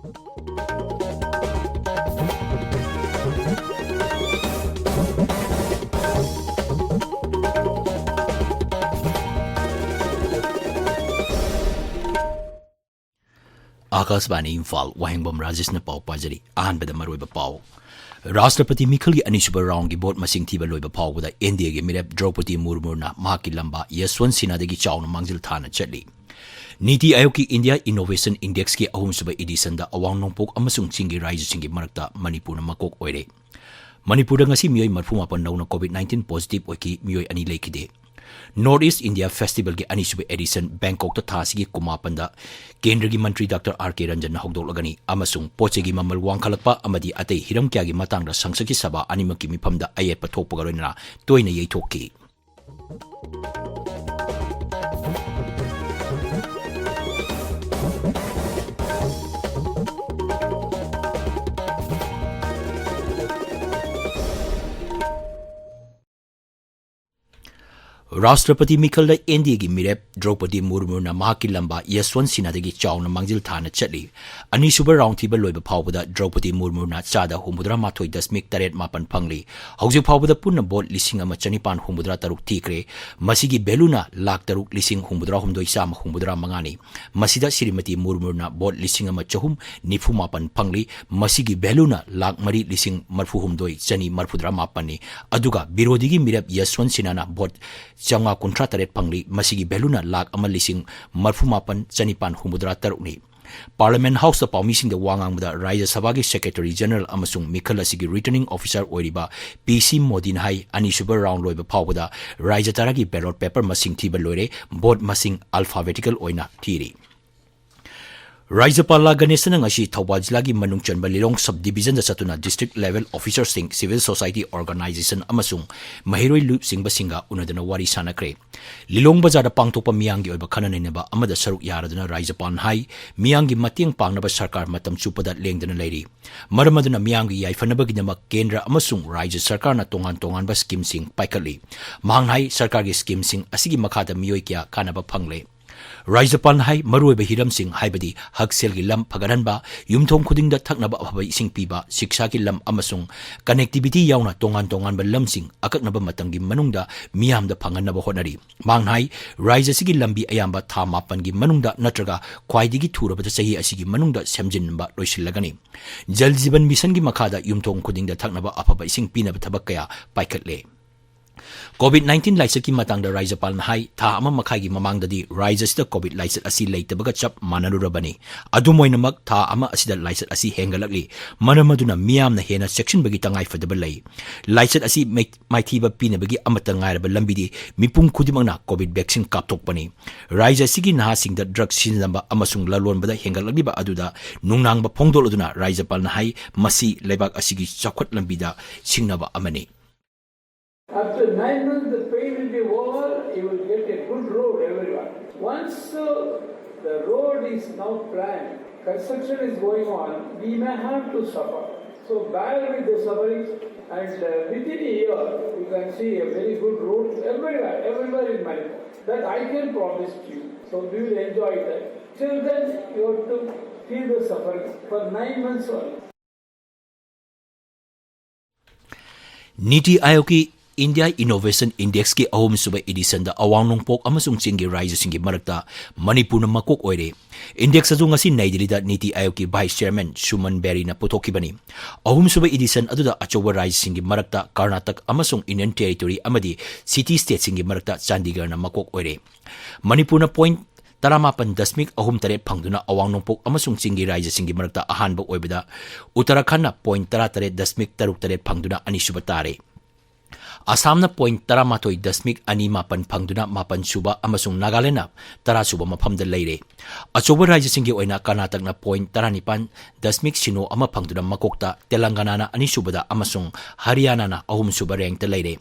Akasbani Imphal, Wahengbam Rajesh na pau pajari, ahanbada maroiba pau. Rashtrapati Mikhal ki anisuba round ki bot masing thiba loiba pau buda India ki mirep Draupadi Murmu na mahaki lamba Yaswant Sinha dagi chawna mangzil thana chatli. Niti Aayog ki India Innovation Index ki ahumsuba edition da awang nongpok amasung chingi raiju singi marakta Manipur na makok oire. Manipur da ngasi miyoi marfumapan nauna COVID-19 positive oiki miyoi ani leikide. Northeast India Festival ki anisuba edition Bangkok ta thasigi kumapanda Kendra ki Mantri Dr. R.K. Ranjan na hogdoklagani amasung pochegi mamal wangkhalakpa amadi atei hiram kya gi matangda sangsaki saba animaki mifamda ayetpa thokpagaroina toina yeithokki. Rashtrapati Mikhal da India ki mirep Draupadi Murmu na mahaki lamba Yaswant Sinha dagi chawna mangzil thana chatli. Anisuba round thiba loiba phawbada Draupadi Murmu na chada humudra mathoi dasmik taret mapan phangli. Hauji phawbada punna bot lising ama chanipan humudra taruk thikre. Masigi beluna lak taruk lising humudra humdoi sama humudra mangani. Masida Srimati Murmu na bot lising ama chahum nifu mapan phangli. Masigi beluna lak mari lising marfu humdoi chani marfudra mapani. Aduga birodigi mirep Yaswant Sinha na bot Changa kuntra taret pangli masigi beluna lak ama lising marfumapan chanipan humudra tarukni. Parliament House da paumising da wangang da Rajya Sabha ki Secretary General amasung Mikhal asigi Returning Officer oiriba PC Modin hai anisuba round loiba phawbada Rajya Taragi ballot paper masing thiba loire board masing alphabetical oina thiri. Rajapala Ganesana ngasi Thawbal jila gi manung chanba Lilong subdivision da satuna district level officers sing civil society organization amasung mahiroi loop singba singa unadana wari sanakre. Lilong bazar da pangtokpa miyangi oiba khananeneba amada saruk yaraduna Rajapal hai miyangi matiang pangnaba sarkar matam chupada lengdana leiri. Maramaduna miyangi yaifanabaginamak Kendra amasung Rajya Sarkar na tongan ba scheme sing paikali. Mahanghai sarkar gi scheme sing asigi makhada miyoi kya kanaba phangle. Rajapal hai maruiba hiram sing haibadi haksel gi lam phagaranba yumthong khudingda thaknaba afaba ising piba shiksha gi lam amasung connectivity yauna tongan ba lam sing akaknaba matamgi manungda miyamda phanganaba honari manghai Rajya sigi lambi ayamba tha mapan gi manungda natraga khwaidigi thuraba chahi asigi manungda semjinba loisilagani Jal Jeevan Mission gi makhada yumthong khudingda thaknaba afaba ising pinaba thabak kaya paikatle. COVID-19 laisaki matang da Rajapal hai tha ama makhai gi mamang dadi Rajya sida COVID laisat asi leitabaga chap manarurabani adumoinamak tha ama asida laisat asi hengalakli maramaduna miyam na hena section bagi tangai fadaba lai laisat asi maithiba pinabagi amata ngairaba lambidi mipum khudimang na COVID vaccine kaptokpani Rajya sigi naha singda drug sinamba amasung lalon bada hengalakli ba aduda nungnang ba phongdoloduna Rajapal hai masi leibak asigi chakhwat lambida singnaba amani. After 9 months, the pain will be over, you will get a good road, everyone. Once the road is now planned, construction is going on, we may have to suffer. So bear with the suffering, and within a year, you can see a very good road everywhere in Manipur. That I can promise to you. So we will enjoy that. Till then, you have to feel the suffering for 9 months only. Niti Aayog ki India Innovation Index ki ahum suba edition da awang nongpok amasung chingi raiju singi marakta Manipur na makok oire. Index adu ngasi Naidili da Niti Aayog ki Vice Chairman Suman Berry na putokibani. Ahum suba edition adu da achowa raiju singi marakta Karnataka amasung Indian Territory amadi City State singi marakta Chandigarh na makok oire. Manipur na point Taramapan dasmik ahum taret phangduna awang nongpok amasung chingi raiju singi marakta ahanba oibada Uttarakhand na point taret dasmik taruk taret phangduna anisuba tare. Assam na point taramatoi dasmik ani mapan phangduna mapan suba amasung Nagaland na tara suba maphamda leire. Achoba Rajya singi oina Karnataka na point taranipan dasmik sino ama phangduna makokta Telangana na ani subada amasung Haryana na ahum suba rankta leire.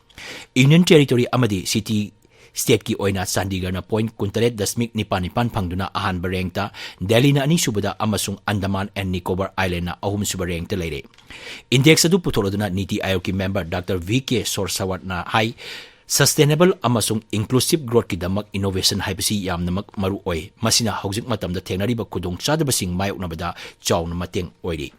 Union Territory amadi City State ki oina Chandigarh na point kuntaret dasmik nipan phangduna ahan barengta Delhi na ani subada amasung Andaman and Nicobar Island na ahum suba rengta leire. Index adu putoloduna Niti Aayog ki member Dr. V.K. Sorsawat na hai Sustainable amasung inclusive growth ki damak innovation haibasi yamnamak maru oi masina hauzik matamda thengnariba khudong chadabasing mayoknabada chawna mateng oiri.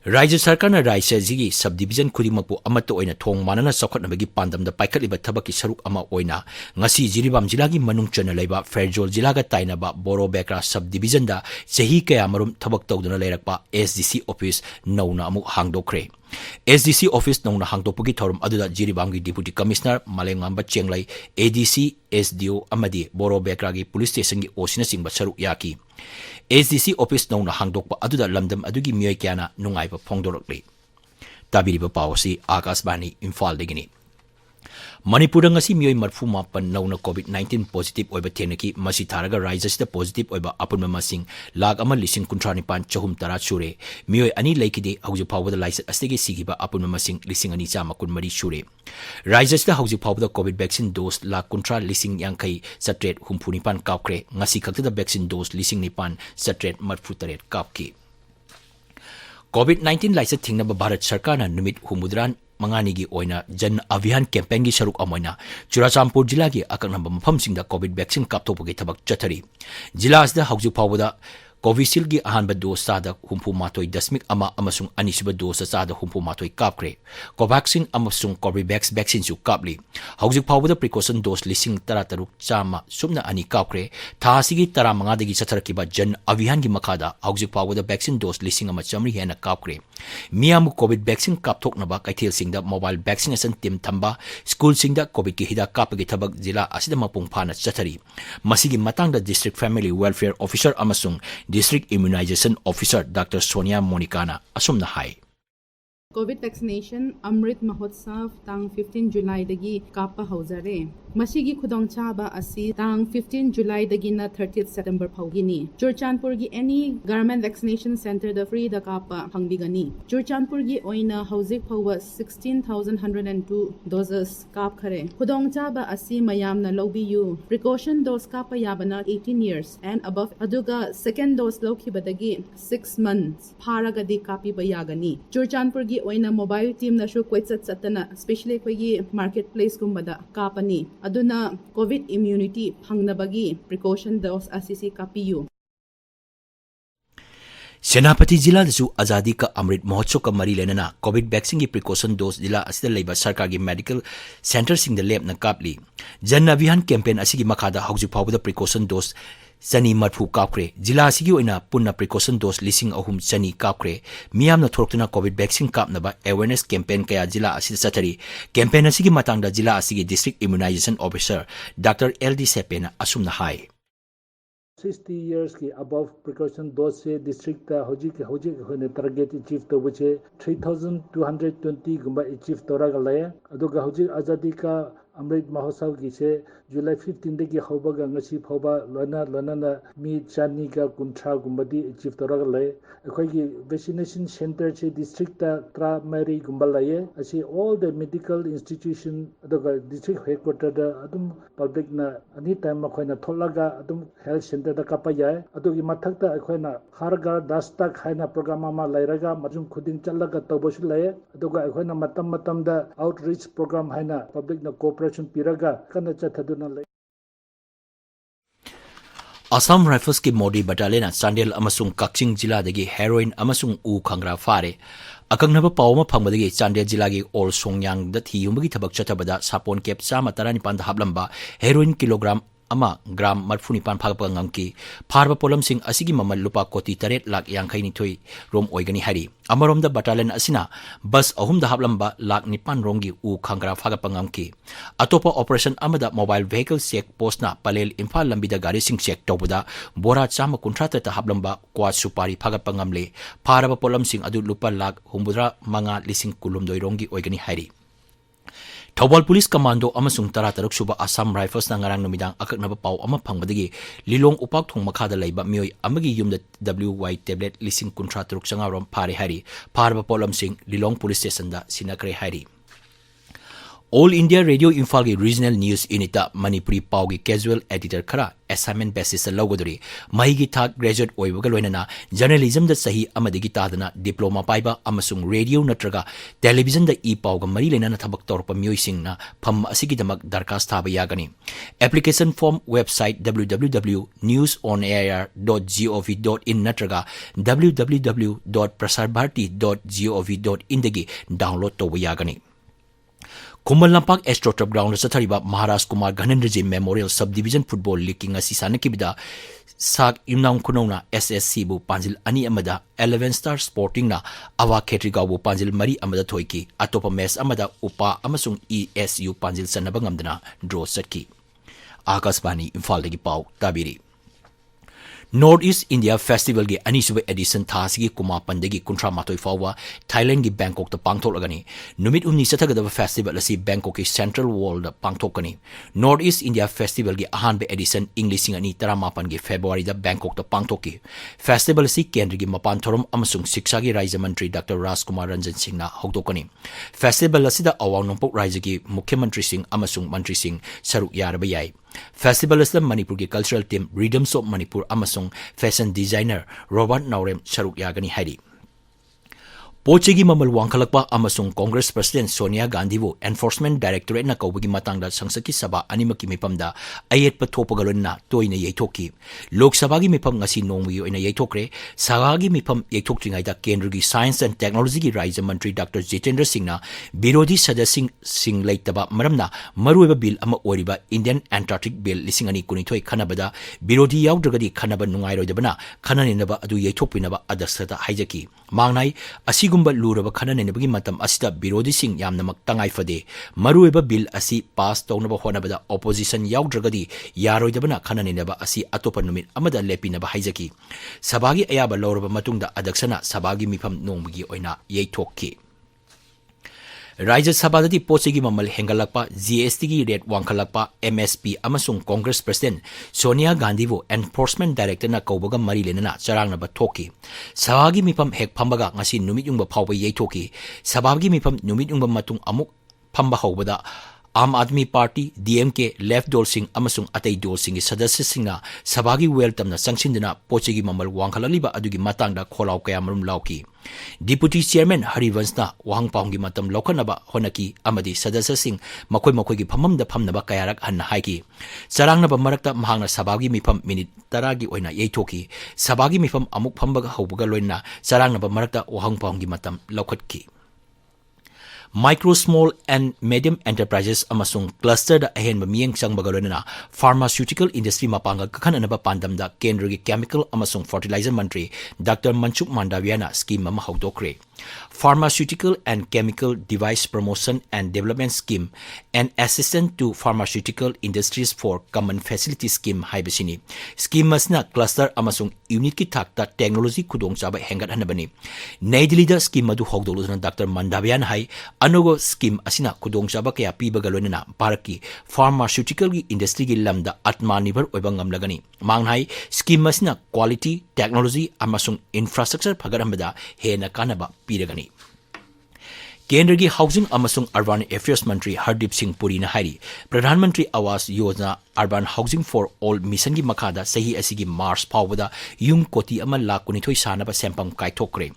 Rajya Sarkarna Rajya Jigi subdivision khudimakpu amatta oina thong manana chawkhatnabagi pandamda paikhatliba thabaki saruk ama oina ngasi Jiribam jilagi manung chana leiba Fairjol jilaga tainaba Boro Bekra subdivision da chahi kaya marum thabak tawduna leirakpa SDC office nauna amuk hangdokre. SDC office nauna hangdokpagi thorum aduda Jiribamgi deputy commissioner Malengamba Chenglai ADC SDO amadi Boro Bekra gi police station gi osina singba saruk yaki. SDC office nauna hangdokpa aduda lamdam adugi miyoi kyana nungaiba phongdorokle. Tabiriba pawasi Akashbani Imphal degini. Manipur ngasi miyoi marfu mapan nauna COVID-19 positive oiba thenaki masi tharaga Rajya positive oiba apunma masing lag ama lising kuntranipan chahum tara sure miyoi ani laikide hauju phawada laisat astege sigiba apunma masing lising ani chama kunmari sure Rajya hauju phawada COVID vaccine dose lag kuntra lising yankai satret humpunipan kapkre ngasi khakta vaccine dose lising nipan satret marfu taret kapki COVID-19 laisat thingnaba Bharat Sarkarna numit humudran mangani gi oina jan abhiyan campaign gi saruk amoina Churachampur jila gi akaknamba maphamsingda COVID vaccine kaptopagi thabak chathari jila asda hauju phawada Covishield gi ahanba dose sada humpu matoi dasmik ama amasung anisuba dose sada humpu matoi kapkre Covaxin amasung Corbevax vaccine su kapli haujuk phawada precaution dose lising tarataruk chama sumna ani kapkre thasigi tara mangadagi chatharakiba jan abhiyan gi makhada haujuk phawada vaccine dose lising ama chamri hena kapkre miyamu COVID vaccine kapthoknaba kaithel singda mobile vaccination team thamba school singda COVID ki hida kapagi thabak jila asida mapung phana chathari masigi matangda district family welfare officer amasung District Immunization Officer Dr. Sonia Monicana asumna hai. COVID vaccination Amrit Mahotsav tang 15 July dagi kapa hauzare. Masigi khudong chaba asi tang 15 July dagi na 30th September phawgini. Churchanpur gi any government vaccination center da free da kapa hangbigani. Churchanpur gi oina hauzik phawa 16,102 doses kap khare. Khudong chaba asi mayam na lobiyu. Precaution dose kapa yabana 18 years and above aduga second dose lokibadagi 6 months pharagadi kapi bayagani. Churchanpur gi oina mobile team na shu kwaitsat satana especially kogi marketplace kumbada kapani aduna COVID immunity phangnabagi precaution dose asisi kapiyu. Senapati jila dasu azadi ka Amrit Mahotsav ka mari lenana COVID vaccine gi precaution dose jila asida leiba sarkar gi medical center sing the lab na kapli jan abhiyan campaign asigi makhada hauju phawda precaution dose Chani marfu kapkre jila asigi oina punna precaution dose lising ahum chani kapkre miyamna thoroktuna COVID vaccine kapnaba awareness campaign kaya jila asida chathari campaign asigi matangda jila asigi district immunization officer Dr. LD Sepena asumna hai 60 years ki above precaution dose se district ta hoji hone target achieve to buche 3220 gumba achieve toraga laya aduga hoji azadi ka Amrit Mahotsav gi se July 15 dagi hobaga ngasi phoba lana mi chani ka kuntra gumbadi achieve toraga laya akhoi gi vaccination center che district ta primary gumbalaye asi all the medical institution aduga district headquarter da adum public na any time ma khoina tholaga adum health center da kapaya adugi mathakta akhoina hargar dastak haina program ma lairaga majum khuding challaga tawbosu laye aduga akhoina matam da outreach program haina public na cooperation piraga kana chathaduna lay Assam Rifles ki Modi Battalion Sandel amasung Kakching jila dagi heroin amasung u khangra fare akangnaba pawma phangmadagi Chandel jila gi Ol Songyang da thiyumbagi thabak chathabada sapon kep chama tarani pan hablamba heroin kilogram ama gram marfuni pan phagpa ngamki pharba polam sing asigi mamal lupa koti 8 lakh yangkhai ni thoi rom oigani hari amarom da battalion asina bus ahum da hablamba lakh nipan rongi u khangra phagpa ngamki atopa operation amada mobile vehicle check post na palel Imphal lambi da gari sing check tawbuda bora chama kuntrata ta hablamba kwa supari phagpa ngamle pharba polam sing adu lupa lakh humbudra manga lising kulum doi rongi oigani hari Thawbal Police Commando amasung tarataruk suba Assam Rifles na ngarang numidang akaknaba paw ama phangbadagi lilong upak thong makhada leiba miyoi amagi yumda WY tablet lising kuntra turuk sangarom phare hari pharba polam sing lilong police station da sinakre hari All India Radio Imphal की regional news unit Manipuri Pau की casual editor खरा assignment basis लौगदरी मही की थाक graduate ओइबगा लोइनना journalism the सही अमदिगी तादना diploma पाइबा अमसुंग radio नत्रगा television the ई पाउगा मरी लेना थबक तौरप म्योइसिंगना फम असिगिदमक दरखास्त थाबा यागनी application form website www.newsonair.gov.in नत्रगा www.prasarbharati.gov.in दगी download तौबा यागनी कुम्बल लंपाक एस्ट्रोटर्फ ग्राउंड चथरिबा Maharaj Kumar Ghanendraji memorial sub division football league की ngasi सानकिबिदा साक युमनाम खुनौना एसएससी बु पांजिल अनि अमदा 11 स्टार स्पोर्टिंग ना अवा खेट्री गावबु पांजिल मरी अमदा थोइकी अतोपा मैच अमदा उपा अमसुंग ईएसयू पांजिल सनबा ngamdana ड्रॉ सटकी आकाशवाणी इम्फाल दगी पाउ ताबिरी North East India Festival की अनिसुबे एडिशन थासी की कुमापंदगी कुंट्रा मातोई फावा थाईलैंड की बैंकॉक द पांगथोलगनी नुमित उन्नी सथगदब फेस्टिवल असी बैंकॉक की सेंट्रल वर्ल्ड पांगथोकनी North East India Festival की अहानबे एडिशन इंग्लिश अनि तरामापन की फेब्रुआरी द बैंकॉक द पांगथोकी फेस्टिवल असी केंद्र की मपान थोरम अमसुंग शिक्षा की राज्य मंत्री डॉक्टर राजकुमार रंजन सिंह ना हौदोकनी फेस्टिवल असी द अवांग नोंपोक राज्य की मुख्यमंत्री सिंह अमसुंग मंत्री सिंह सरुक यारबा याई फेस्टिवल असिदा मणिपुर की cultural team rhythms of Manipur अमसुंग फैशन डिजाइनर रॉबर्ट नाउरेम सरुक यागनी हाइरी पोचेगी ममल वांखलकपा अमसुंग कांग्रेस प्रेसिडेंट सोनिया गांधी वो एनफोर्समेंट डायरेक्टोरेट ना कौबगी मतंगदा संसद सभा अनिमकी मिफमदा अयेत थोपगलोना तोइना यैथोकी लोकसभा की मिफम ngasi नोंगवी ओइना यैथोक्रे सभागी मिफम यैथोक्ट्रिङाइदा केंद्र की साइंस एंड टेक्नोलॉजी की राज्य मंत्री डॉक्टर जितेंद्र सिंह ना विरोधी सदस्य सिंह लेतबा मरमना मरुएबा बिल अमा ओरिबा इंडियन एंटार्क्टिक बिल 2022 खनबदा विरोधी याउद्रगदी खनब नुंगाइरोदबना खननेनबा अदु यैथोकपिनबा अध्यक्षता हाइजकी मांगनाइ असिगुम्बा लूरबा खननेनबगी मतम असिदा विरोधी सिंह यामनमक तंगाइफदे मरुएबा बिल असि पास तौनबा होनबदा ऑपोजिशन याउद्रगदी यारोइदबना खननेनबा असि अतोपा नुमित अमदा लेपिनबा हाइजकी सभागी अयाबा लौरबा मतुंगदा अध्यक्षना सभागी मिफम नोंबगी ओइना यैथोक्की राज्य सभा पोचे की ममल हेंगलपा जीएसटी की रेट वांखलपा एमएसपी अमसुंग कांग्रेस प्रेसिडेंट सोनिया गांधी वो एनफोर्समेंट डायरेक्टर ना कौबगा मरी लेना चरांगनबा थोकी सभागी मिफम हेक फंबगा ngasi नुमित युंगबा फावबा यैथोकी सभागी मिफम नुमित युंगबा मतुंग अमुक फंबा हौबदा आम आदमी पार्टी डीएमके लेफ्ट डोल सिंह अमसुंग अतई डोल सिंह की सदस्य सिंह सभागी वेलतमना संसिंदना पोचेगी ममल वांखललिबा अदुगी मतंगदा खोलाव कया मरुम लाउकी डिप्यूटी चेयरमैन हरिवंशना वांगपांग की मतम लौखनबा होनकी अमदी सदस्य सिंह मखोई की फममदा फमनबा कयारक हन हाइकी चरांगनबा मरकता महांगना सभागी मिफम मिनिट 10 की ओइना यैथोकी सभागी मिफम अमुक फमबगा हौबगा लोइना चरांगनबा मरकता वांगपांग की मतम लौखतकी Micro, small and medium enterprises amasung cluster da ahen miyeng changbga loina pharmaceutical industry mapanga kakhananaba pandamda kendra gi chemical amasung fertilizer mantri Dr. Manchuk Mandaviana scheme ama haudokre Pharmaceutical and Chemical Device Promotion and Development Scheme and Assistance to Pharmaceutical Industries for Common Facility Scheme haibasini scheme masna cluster amasung unit ki thakta technology khudongchaba hengat hanabani Nai Delhi da scheme adu hogdoluna Dr. Mandaviana hai anugo scheme asina khudongchaba kaya pibaga loina Bharat ki pharmaceutical gi industry gi lamda atmanirbhar oiba ngamlagani mangnai scheme asina quality technology amasung infrastructure phagarambada hena kanaba piragani केंद्र की housing अमसुंग urban affairs मंत्री हरदीप सिंह पुरी ने हाइरी प्रधानमंत्री Awas Yojana urban housing for all mission की मखादा सही असिगी मार्च फावदा yum कोटी अमा लाख 19 सानबा सेंपम काइथोक्रे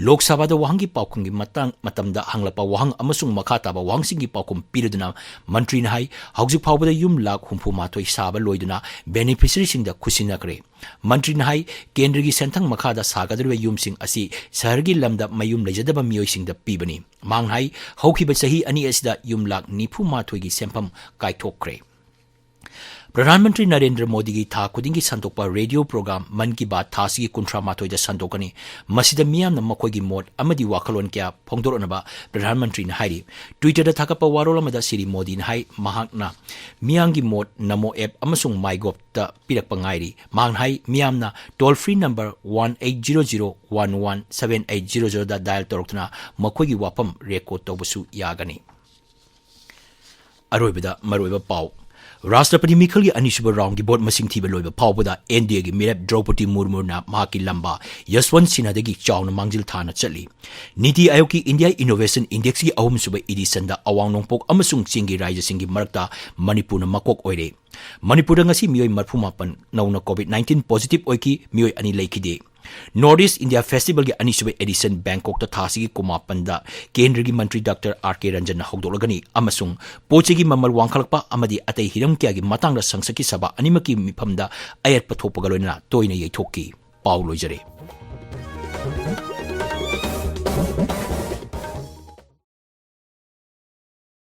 लोकसभा द वहांगी पाउकुंग की मतमदा हंगलपा वहांग अमसुंग मखाताबा वहांसिंग की पाउकुम पिरदुना मंत्री ने हाई हाउसिंग फावदा युम लाख 19 साबा लोइदुना बेनिफिशियरी सिंग द खुसिनकरे मंत्री ने हाई केंद्र की सेंथंग मखादा सागदरवे युम सिंग असि शहर की लमदा मयुम लेजदबा मियोइ सिंग द पीबनी मांगहाई हौखिबा सही अनि असिदा युम लाख 95 की सेंपम काइथोक्रे प्रधानमंत्री नरेंद्र मोदी की था खुदिंगी संतोकपा रेडियो प्रोग्राम मन की बात थासी की 53 दा संतोकनी मसिदा मियामना मखोगी मोड अमदी वाखलोन क्या फोंदोरनबा प्रधानमंत्री ने हाइरी ट्विटर दा थाकपा वारोल अमदा श्री मोदी ने हाई महाकना मियांगी मोड नमो ऐप अमसुंग माइगोप दा पिरकपा गाइरी मांगहाई मियामना टोल फ्री नंबर 1800117800 दा डायल तोरक्तना मखोगी वापम रेकॉर्ड तौबसु यागनी अरोइबदा मरोइबा पाउ राष्ट्रपति मिखल की अनिसुब राउंड की बोर्ड मसिंग थीबा लोइबा फावबदा एनडीए की मिरेप द्रौपदी मुर्मुना माकी लंबा यशवंत सिन्हादगी चाउन मांगजिल थाना चली नीति आयोग की इंडिया इनोवेशन इंडेक्स की अहुमसुब एडिशन दा अवांग नोंगपोक अमसुंग चिंगी राज्य सिंगी मरक्ता मणिपुर मकोक ओइरे मणिपुर ngasi मियोय 38 नौना कोविड-19 पॉजिटिव ओइकी मियोय अनि लेखिदे नॉर्थ ईस्ट इंडिया फेस्टिवल की अनिसुब एडिशन बैंकॉक थासी की कुमापंदा केंद्र की मंत्री डॉक्टर आर.के. रंजन हौदोलगनी अमसुंग पोचे की ममल वांखलपा अमदी अतै हिरम क्या की मतंग संसद की सभा अनिमकी मिफमदा अयत पथोपगलोना तोयना यैथोकी पाउ लोइजरे।